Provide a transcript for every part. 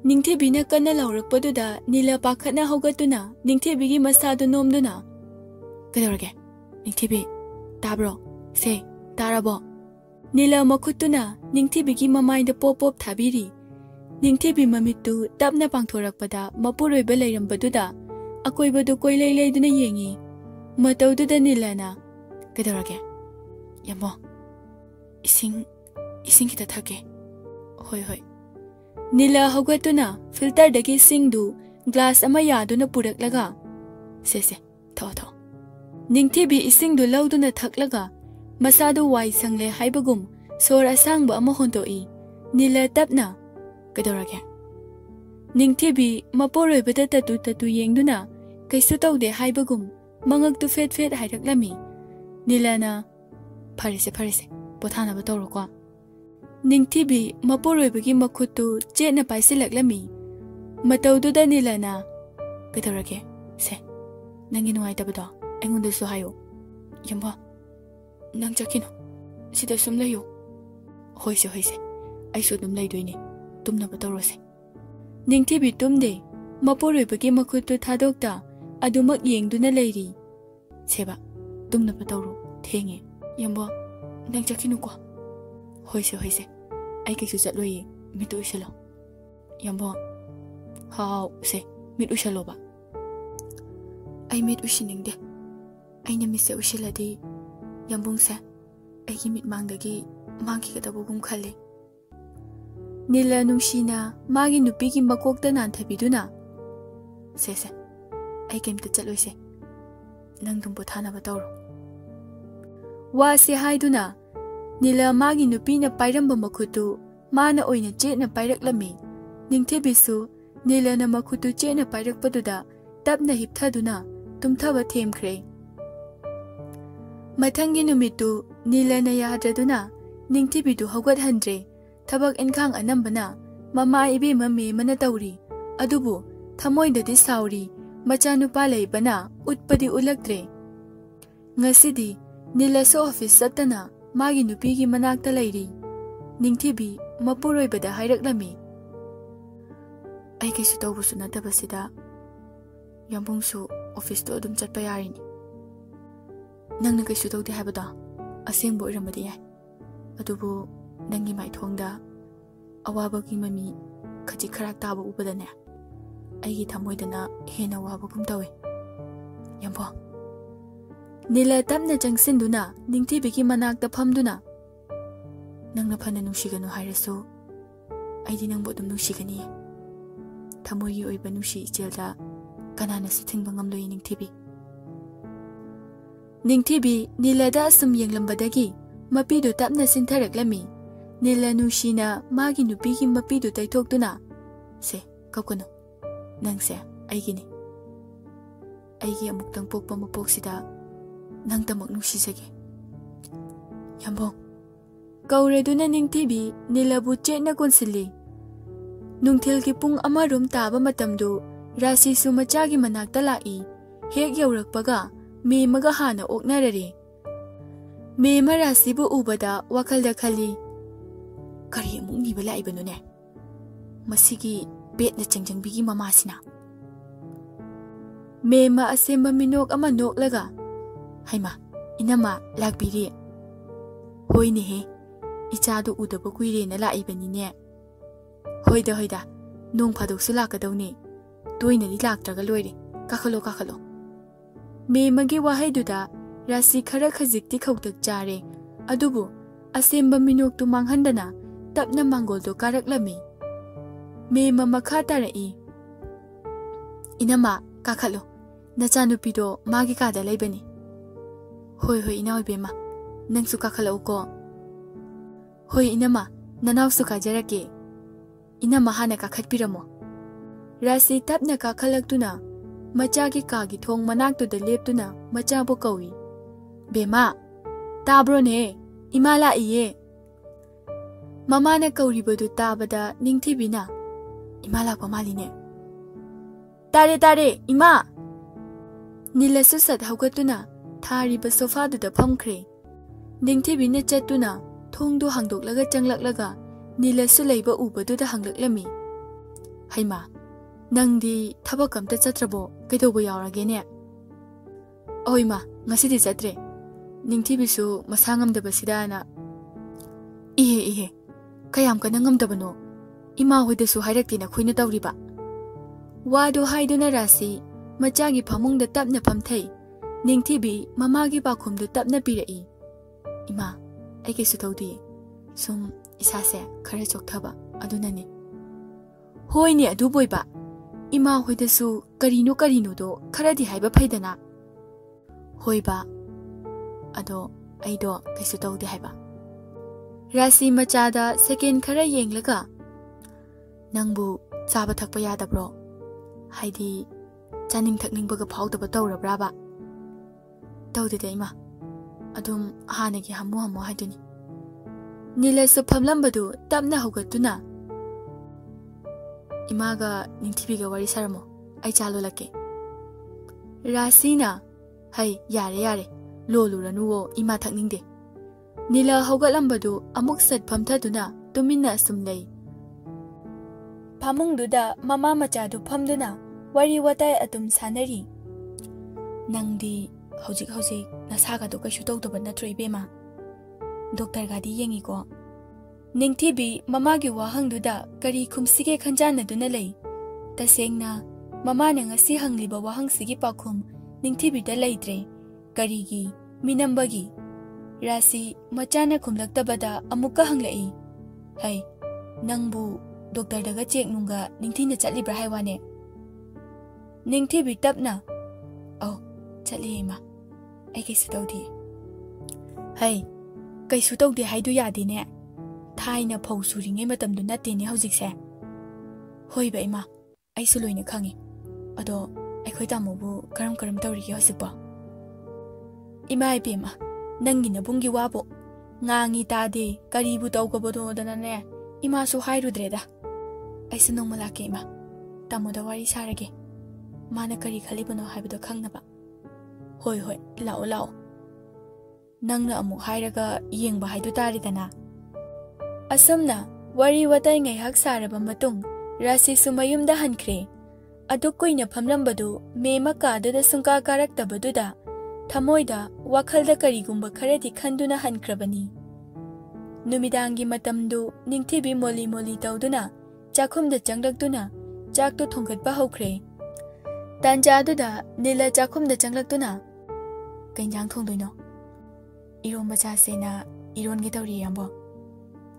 Ningthebina kanna laurakpaduda Nila pakhatna hogatuna Ningthebigi masadu nomduna Kadawrage Ningthebi tabro se tarabo Nila makhutuna Ningthebigi mamainda pop thabiri Ningthebi mamitu tapna pangthorakpada mapuroiba leirambaduda akoibadu koilai leiduna yengi matawduda Nilana Kadawrage Yambo ising kita thake hoi hoi Nila hogatuna filter dagi singdu glass ama yaduna puraklaga se tho Ningthebi isingdu lauduna thaklaga masadu wai sangle haibagum sor asangba ama hondoi Nila tapna Kadawrage Ningthebi maporoibada tatu yengduna kaisu tawde haibagum mangaktu fet haidaklami Nilana Parise pothana ba tawrokwa Ningthebi maporoibagi makhutu chena paisilaklami matawduda Nilana Kadawrage se nangi nuaitabado aingondasu hayo Yamba nang chakino sida sum layo hoise aisu dum laidoine tumna ba tawrose Ningthebi tumde maporoibagi makhutu thadokta adumak yengduna leiri seba tumna ba tawro thenge Yamba nang chakino ko hoise ai kaisu chatloye mitu usalo Yamba hau se mit usalo ba ai mit ushiningde aina mise ushiladi Yambung se ai gi mit mangdagi mangki kadabugum khale Nila nungshina magi nupigi makokta nanthabiduna se ai kemta chatloise nang dum bothana ba tawro wa se haiduna Nila magi nupina pairamba makhutu mana oina chena pairaklami Ningthebisu Nila na makhutu chena pairakpaduda tapna hipthaduna tumthaba themkhre Mathangi numitu Nila na yadraduna Ningthebidu hogat handre thabak enkhang anambana mama ibe mame mana tawri adubu thamoidadi sauri machanupa leibana utpadi ulaktre ngasidi Nila so office satana magi nupigi manakta leiri Ningthebi mapuroibada hairaklami ai kaisu tawbusu natabasida Yambungsu office to adum chatpa yarini nangna kaisu tawde habada asengbo iramadi yai adubu nangi mai thongda awabagi mami khaji kharak taba ubadane aigi thamoidana hena wabagum tawe Yambo Nila tapna jangsinduna Ningthebigi manakta phamduna nangna phana nungsiganu hairasu aidi nangbo dum nungsigani thamoyi oiba nungsi ijelda kanana sithingba ngamloi Ningthebi Nilada asum yenglambadagi mapidu tapna sintharaklami Nila nungshina magi nupigi mapidu taithokduna se kakono nangse aigini aigi amuktang pokpa mapoksida nang tamak nungsisage Yambong Kaureduna Ningthebi Nilabu chena konsili Nungthil ki pung amarum taba matamdu rasi sumachagi manakta lai hek yaurakpaga me maga hana oknarare me marasibu ubada wakalda khali kari amuk niba laibanune masigi betna changjangbigi mamasina me ma asemba minok ama noklaga Haima inama lakbiri hoine he ichadu udaba kuire na laibanine hoida nong phadoksu lakadawni toina li laktraga loire kakhalo me magi wahaiduda rasi khara khajikti khautak chare adubu asemba minok tu manghandana tapna mangol do karaklami me mama khatara I inama kakhalo nachanupido magi kada laibani Hoi inaw bema nang suka khalau ko hoi inama nanaw suka jarake inama hana ka khatpiramo rasi tapna ka khalaktuna macha ki ka gi thong manaktu da leptuna macha bo kawi bema tabro ne imala iye mama na kauri bodu tabada Ningthebina imala pamaline tare ima Nila susat haugatuna Thariba sofa da phamkhre Ningthebina chatuna thongdu hangdoklaga changlaklaga Nila sulaiba ubadu da hanglaklami Haima, nangdi thaba kamta chatrabo kaidobo yauragene. Oima, ngasidi chatre. Ningthi bisu masangam da basidana. Ihe, kayam ka nangam da bano. Ima hoida su hairakti na khuina tawriba. Wado haiduna rasi, machagi phamung da tapna phamthai. Ningthi bi mamagi bakhum da tapna pirai. Ima, ai kaisu tawdi. Sum isase khare chokthaba adunani. Hoi ni adu boiba. Ima hoida su karino do kharadi haiba phaidana. Hoiba. Ado aido kaisu tawdi haiba. Rasi machada second khara yenglaga. Nangbu chaba thakpa yadabro. Haidi chaning thakning baga phawdaba tawrabraba. Tawdi de ima. Adum hanagi hamu haiduni. Nilasu phamlambadu tapna hogatuna. Imaga ningthibiga wari saramo. Ai chalo lake. Rasina. Hai yare. Loluranuwo ima thakningde. Nila hogatlambadu amuk sat phamthaduna tuminna sumlei. Phamungduda mama machadu phamduna wari watai atum sanari. Nangdi hojik nasaga do kaisu tawdaba natro ibema. Doctor gadi yengigo. Ningthibi mamagi wahangduda kari khumsige khanjanaduna lei. Tasengna mama na ngasi hangliba wahangsigi pakhum ningthibi da leidre. Karigi minambagi. Rasi machana khumlaktabada amuka hanglai. Hai, nangbu doctor daga check nunga ningthina chatlibra haiwane. Ningthibi tapna. Oh, chatli ma. Ai kaisu tawdi. Hai, kaisu tawdi haidu yadine. Thaina phau suringe matamdu nattene hojikse. Hoi ba ima, ai su loina khangi. Ado aikhoi tamobu karam tawrigi hosikba. Ima ipema, nangi nabungi wabo. Ngangi tade karibu tawgabodo danane. Ima su hairudreda. Ai su nongmalake ima. Tamoda wari sarage. Mana kari khalibano haibado khangnaba. Hoi, lao. Nangna amu hairaga yengba haidu taridana. Asamna wari watai ngaihak saraba matung rasi sumayumda hankre. Adu koina phamlambadu mema kadada sungka karaktabaduda thamoida wakhalda karigumba kharadi khanduna hankrabani. Numidangi matamdu ningthibi moli tawduna chakhumda changlakduna chakto thongkhatba hokre. Tanjaduda nila chakhumda changlaktuna kainjang thongdoino. Iron bachasena iron gi tawri yambo.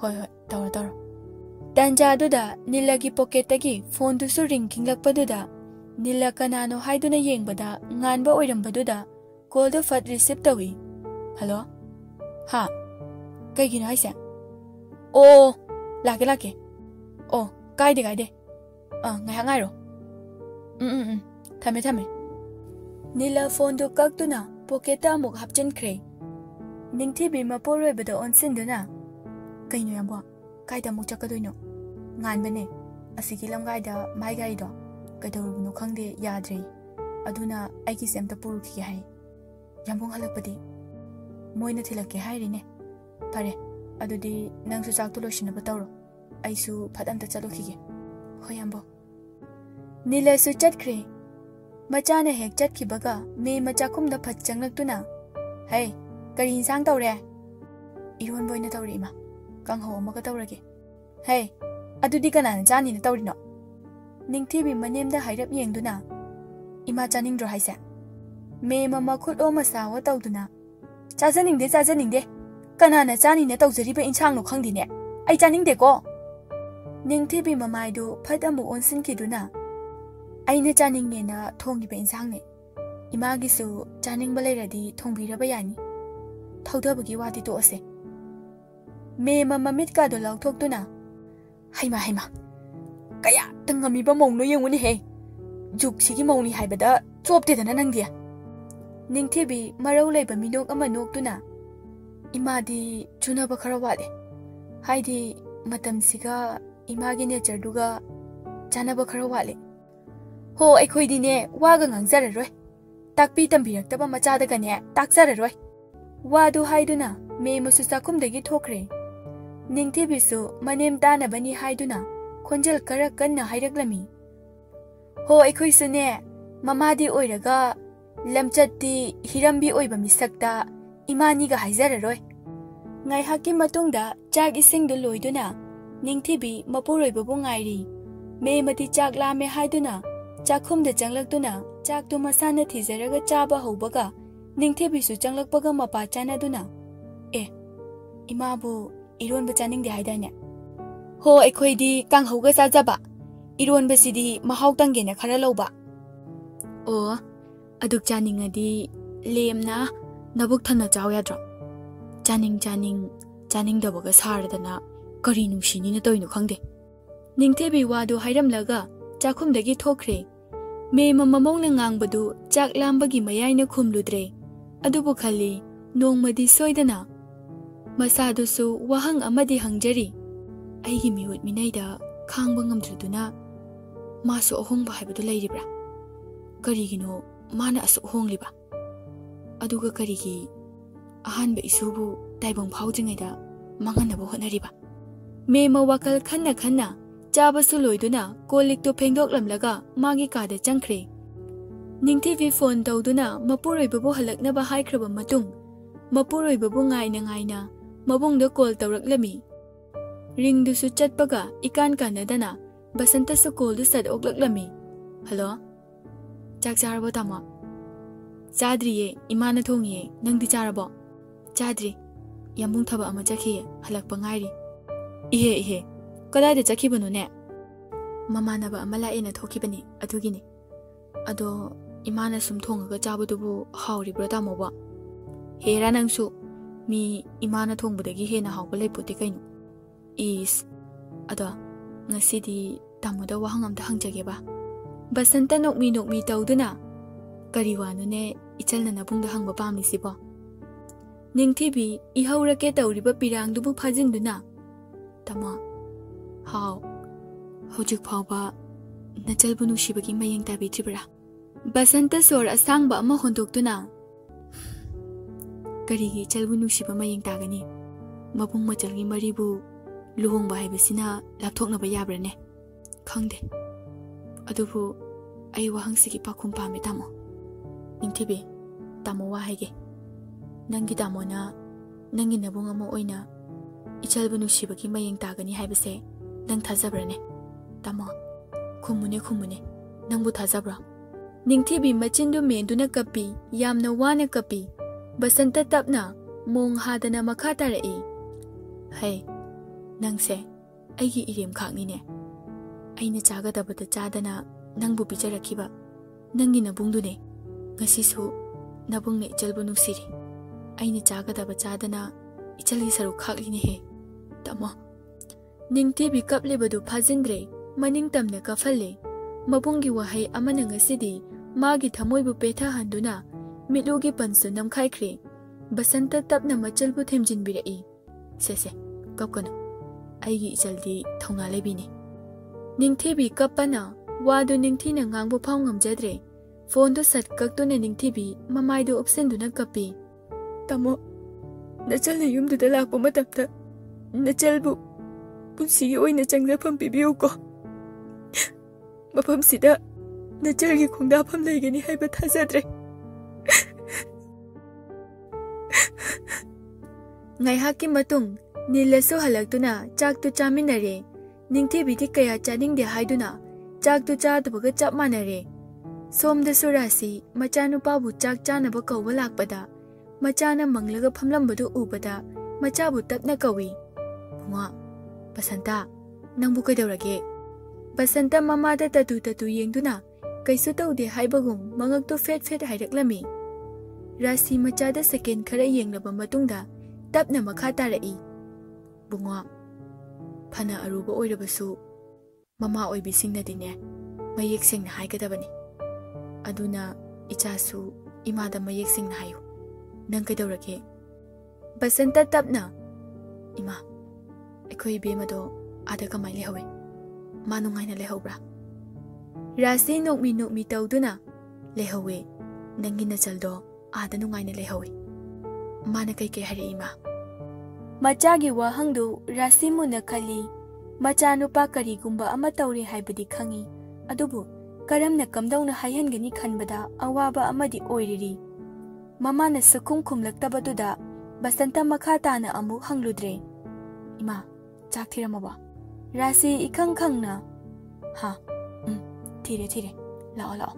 Hoi, tawro. Tanjaduda nilagi pocketagi phone du su ring kinglakpaduda nila kanano haiduna yengbada nganba oirambaduda call do fat receive tawi. Hello? Ha. Kaigino haise? Oh, lake. Oh, kaide. Ngayang ngairo. Thame. Nila phone du kaktuna pocketa amuk hapchenkre. Ningthibi maporwebada onsinduna. Kaino yambo, kaida amuk chakadoino. Nganbane, asigi lamgaida mai gaido. Kaidorubno khangde yadre. Aduna aiki semta puruki hai. Yambong halakpadi. Moina thilake hairine. Pare, adudi nangsu chaktu loishinaba tawro. Aisu phatamta chalokhige. Hoi yambo. Nila su chatkre. Machana hek chatkibaga me machakumda phat changlaktuna. Hey, kari insang tawre? Iron boina tawre ima. Kangho amaga tawrage. Hey, adudi kanana chani na tawrino. Ningthibi manemda hairap yengduna. Ima chaningdro haise. Me mama khut o masawa tawduna. Chajaningde. Kanana chani na tawjariba insang no khangdine. Ai chaningde ko. Ningthibi mamaidu phat amu onsinkiduna. Aina chaningne na thongiba insangne. Imagisu chaningba leiradi thongbiraba yani. Thawdabagi wadi to ase. Me mama mitka do lauthokduna. Haima. Kaya tangamiba mongno yenguni he. Juk sigi mongni haibada choptedana nangdia. Ningthibi marau leiba minok ama noktuna. Imadi chunaba khara wale. Haidi matamsiga imagi nature duga chanaba khara wale. Ho aikhoidine waga ngangjararoi. Takpi tambirak machadagane takjararoi. Wadu haiduna me musu chakumdagi thokre. Ningthibisu manem tanabani haiduna khonjal kara kanna hairaklami. Ho aikoi sune mamadi oiraga lamchatti hirambi oiba misakta imani ga haizararoi. Ngai haki matungda chak ising du loiduna ningthibi mapuroi babu ngairi. Me mati chak lame haiduna chakhum da changlakduna chak tu masana thizaraga chaba hobaga ningthibi su changlakpaga mapa chana duna. Imabu iron ba chaning de haidane. Ho aikoi di kang hoga sajaba. Iron ba sidi mahau tangge na khara loba. O aduk chaning adi lemna nabuk thana chaw yadro. Chaning da baga saradana kari nungshini na toinu khangde. Ningthebi wadu hairamlaga chakhumdagi thokre. Me mamamong na ngangbadu chak lambagi mayai na khumludre. Adubu khali nongmadi soidana. Masadusu wahang amadi hangjari. Aigi miwit minaida khangba ngamdraduna masu ahongba haibadu lairibra. Karigino mana asu ahongliba. Aduga karigi ahanba isubu daibang phaujingaida manganaba hotnariba. Me mawakal khanna chabasu loiduna kolikto phengdoklamlaga magi kada changkhre. Ningthibi phone tawduna mapuroi babu halaknaba haikraba matung mapuroi babu ngaina mabungda call tawraklami. Ring du su chatpaga ikan kanadana basanta su call du sad oklaklami. Hello? Chak charabo tamo? Chadriye imana thongiye nangdi charabo? Chadri yambung thaba ama chakhiye halakpa ngairi. Ihe kadai da chakhibanu ne? Mamanaba ama laena thokibani adugini. Ado imana sum thongaga chabadubu hauribra tamo ba. Hera nangsu mi imana thongbudagi hena hawba leiputi kainu. Ado ngasidi tamoda wahang amda hangjageba. Basanta nokmi tawduna kariwanu ne ichalna nabungda hangba pamlisibo. Ningthibi ihaurake tawriba pirangdubu phajingduna. Tamo haw hojik phawba nachalbu nushibagi mayeng tabitribra. Basanta sor asangba ama hondoktuna karigi chalbu nushiba mayeng tagani. Mabung machalgi maribu luhongba haibasina lapthoknaba yabrane khangde. Adubu ai wahangsigi pakhum pame tamo. Ningthibi tamo wa haige. Nangi tamona nangi nabung ama oina ichalbu nushibagi mayeng tagani haibase nang thajabrane. Tamo khumune nangbu thajabra. Ningthibi machindu menduna kapi yamna wana kapi. Basanta tapna mong hadana makha tarai. Hey nangse aigi irem khaknine. Aina chagadabata chadana nangbu picharakiba nangi nabungdune ngasisu nabungne ichalbu nusiri. Aina chagadaba chadana ichalgi saru khakline he. Tamo ningthibi kaplebadu phajindre maning tamna kafalle. Mabungi wahai amana ngasidi magi thamoibu petha handuna mitlugi pansu namkhaikhre. Basanta tapna machalbu themjinbirai. Sese kapkano aigi ichaldi thongna lebini. Ningthibi kapana wadu ningthina ngangbu phau ngamjadre. Phone do sat kaktuna ningthibi mamaidu opsenduna kapi. Tamo nachalna yumduda lakpa matamda nachalbu punsigi oina changjafam pibiyuko. Mafamsida nachalgi khongdafam leigani haiba thajadre. Ngai haki matung nilasu halaktuna chak tu chaminare. Ningthibi di kaya chaning de haiduna chak tu chadabaga chap manare. Somda surasi machanu pabu chak chanaba kawba lakpada machana manglaga phamlambadu ubada machabu tapna kawi. Bunga Basanta nangbu kaidaurage. Basanta mamada tatu yengduna kaisu tawde haibagum mangakto fet haidaklami. Rasi machada second khara yenglaba matungda tapna makha tarai. Bunga phana aruba oirabasu mama oibisingnadine mayek sengna haigadabani. Aduna ichasu imada mayek sengna hayu. Nang kaidaurage? Basanta tapna ima aikoi bemado ada kamai lehawe. Manungaina lehobra. Rasi nokmi tawduna lehawe. Nangi nachaldo ada nungaina lehawe. Mana kai hare ima. Machagi wahangdu rasi muna khali Machanupa karigumba ama tauri haibadi khangi adubu karamna kamdawna haihangani khanbada awaba amadi oiriri mamana sukum khumlaktabaduda basanta makha tana amu hangludre ima chak thiramaba rasi ikhang khangna ha thire lao lao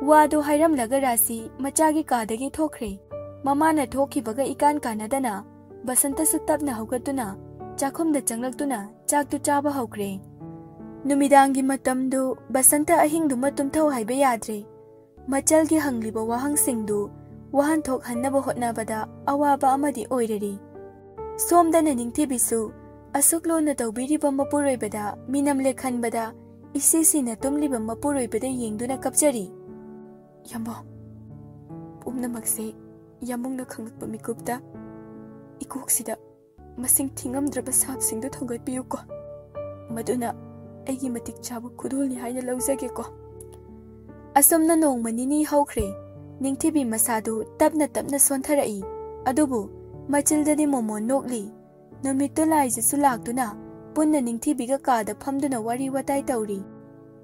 wado hairam laga rasi machagi kadagi thokre mamana thokibaga ikan kanadana basanta sutapna haugatuna chakhumda changlakuna chaktu chaba haukre numidangi matamdu basanta ahingdu matum thau haibe yadre machalgi hangliba wahang singdu wahan thok hannaba hotnabada awaba amadi oireri somdana ningthibisu asuklona tawbiriba mapuroibada minamle khanbada isisina tumliba mapuroibada yengduna kapjari yambo umnamakse yamungna khangakpa mikupta ikoksida masing thingamdraba sapsingdu thogatpiyuko maduna aigi matik chaba khudolni haina laujageko asomna nongmanini haukhre ningthibi masadu tapna sontharai adubu machildadi momo nokli nomitto laijsu laktuna punna ningthibiga kada phamduna wari watai tauri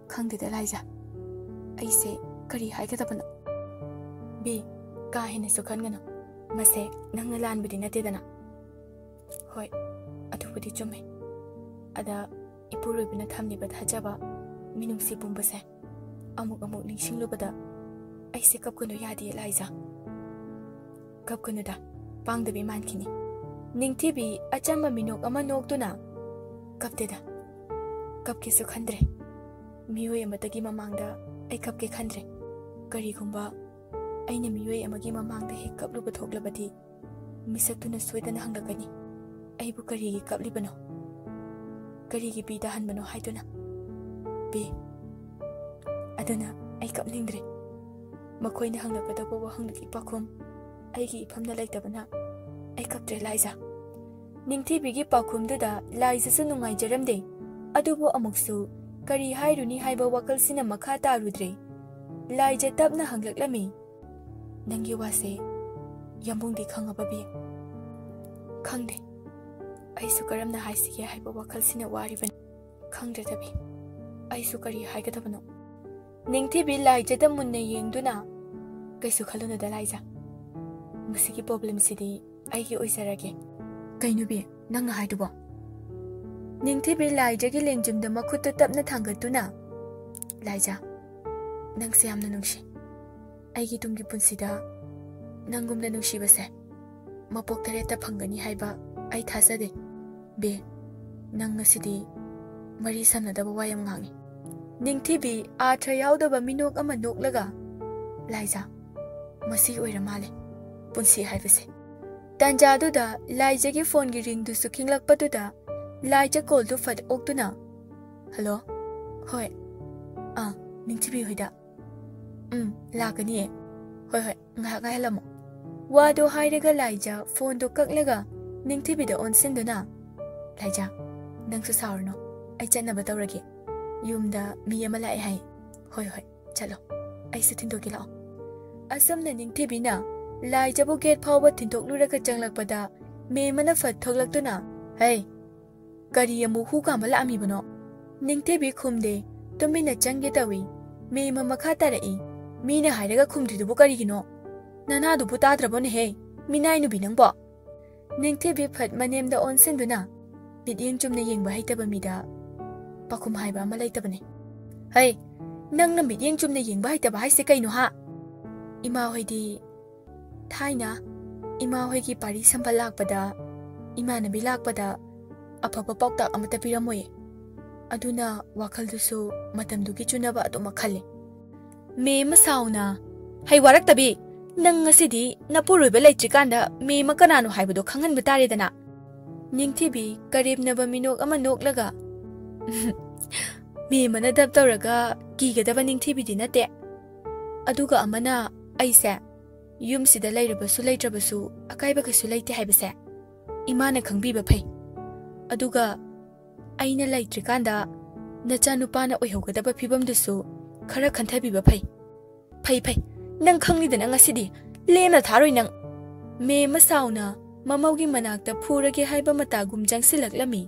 khangdeda laija aise kari haigedabana be ka hene sukhangana mase nangna lanbudi natedana hoi adubudi chumme ada ipurubina thamliba thajaba minungsi pumbase amuk ningsinglubada aise kapkunu yadi laija kapkunu da pangdabi mankini ningthibi achamba minok ama noktuna kapteda kapkisu khandre miyoi amatagi mamangda ai kapke khandre karigumba aina miyoi amagi mamangda he kapluba thoklabadi misaktuna soidana hanglakani aibu karigi kaplibano karigi bida hanbano haiduna be aduna ai kaplingdre makoina hanglakadaba wahanglaki pakhum aigi iphamna laitabana ai kaptre laija ningthibigi pakhumduda laijasu nungaijaramde adubu amuksu kari hairuni haiba wakalsina makha tarudre laija tapna hanglaklami nangi wase yambungdi khangababi khangde aisu karamna haisige haiba wakalsina wariban khangde tabi aisu kari haigadabano ningthibi laijada munna yengduna kaisu khaluna da laija masigi problem sidi aigi oisarage kainubi nangna haidubo ningthibi laijagi lengjumda makhutta tapna thangatuna laija nangse yamna nungshi aigi tungi punsida nangumna nungshibase mapok tareta phangani haiba ai thasade be nang ngasidi mari samnadaba wayam ngangi ningthibi athra yaudaba minok ama noklaga laija masi oira male punsi haibase tanjaduda laijagi phone gi ring du su khinglakpaduda laija call du fat oktuna hello hoi ningthibi hoida lagani hoi nga helamo wado hairaga laija phone do kaklaga ningthibi da onsinduna laija nangsu saurno ai chanaba tawrage yumda mi ama lai hai hoi chalo ai se thindoki lao asamna ningthibi na laija bu gate phawba thindokluraga changlakpada me mana fat thoklaktuna hey kari amu hu ka mala ami bano ningthibi khumde tumina change tawi me ma makha tarai mina hairaga khumdi du kari gino nana du buta drabone he minai nu binangbo ningthibi phat manemda onsinduna biding chumna yengba haitaba mida pakhum haiba ama laitabane hey nangna biding chumna yengba haitaba haise kaino ha ima hoidi thaina ima hoigi pari sambal lakpada ima nabi lakpada afaba paukta amata piramoye aduna wakhaldusu matamdugi chunaba atoma khale me masauna hai warak tabi nang ngasidi napuruiba laitrikanda me makanano haibado khanganba taredana ningthibi karibnaba minok ama noklaga me mana dab tawraga kigadaba ningthibi dinate aduga amana aise yumsida lairabasu laitrabasu akaiba kasu laite haibase imana khangbiba phai aduga aina laitrikanda nachanupana oihogadaba phibamdusu khara khanthabiba phai nang khanglidana ngasidi lemna tharoi nang me masauna mamaugi manakta phurage haiba matagum jangsilaklami